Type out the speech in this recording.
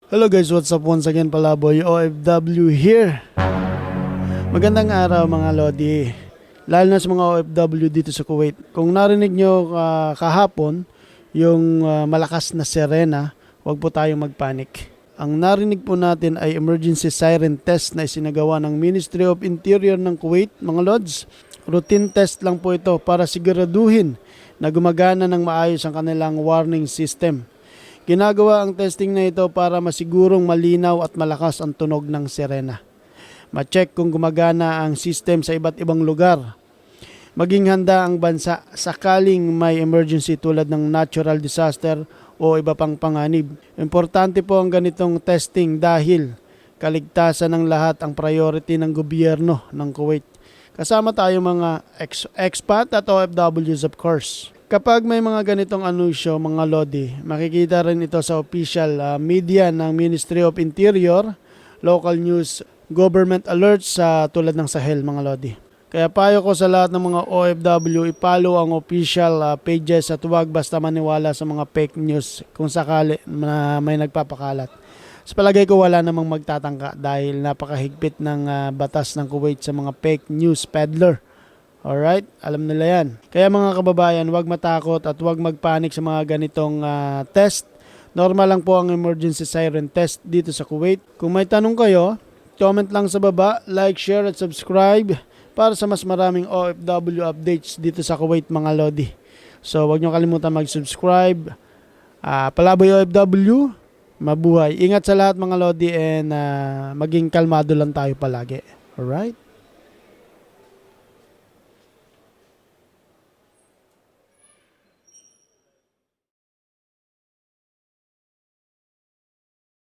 Hello guys, what's up once again, Palaboy OFW here. Magandang araw mga Lodi, lalo na sa mga OFW dito sa Kuwait. Kung narinig nyo kahapon yung malakas na sirena, huwag po tayong magpanik. Ang narinig po natin ay emergency siren test na isinagawa ng Ministry of Interior ng Kuwait, mga Lods. Routine test lang po ito para siguraduhin na gumagana ng maayos ang kanilang warning system. Ginagawa ang testing na ito para masigurong malinaw at malakas ang tunog ng sirena. Ma-check kung gumagana ang system sa iba't ibang lugar. Maging handa ang bansa sakaling may emergency tulad ng natural disaster o iba pang panganib. Importante po ang ganitong testing dahil kaligtasan ng lahat ang priority ng gobyerno ng Kuwait. Kasama tayo mga expat at OFWs of course. Kapag may mga ganitong anunsyo, mga Lodi, makikita rin ito sa official media ng Ministry of Interior, local news, government alerts tulad ng Sahel, mga Lodi. Kaya payo ko sa lahat ng mga OFW, i-follow ang official pages at huwag basta maniwala sa mga fake news kung sakali na may nagpapakalat. Sa palagay ko wala namang magtatangka dahil napakahigpit ng batas ng Kuwait sa mga fake news peddler. Alright, alam nila yan. Kaya mga kababayan, huwag matakot at huwag magpanik sa mga ganitong test. Normal lang po ang emergency siren test dito sa Kuwait. Kung may tanong kayo, comment lang sa baba, like, share at subscribe para sa mas maraming OFW updates dito sa Kuwait, mga Lodi. So huwag nyo kalimutan mag-subscribe. Palaboy OFW, mabuhay. Ingat sa lahat mga Lodi and maging kalmado lang tayo palagi. Alright?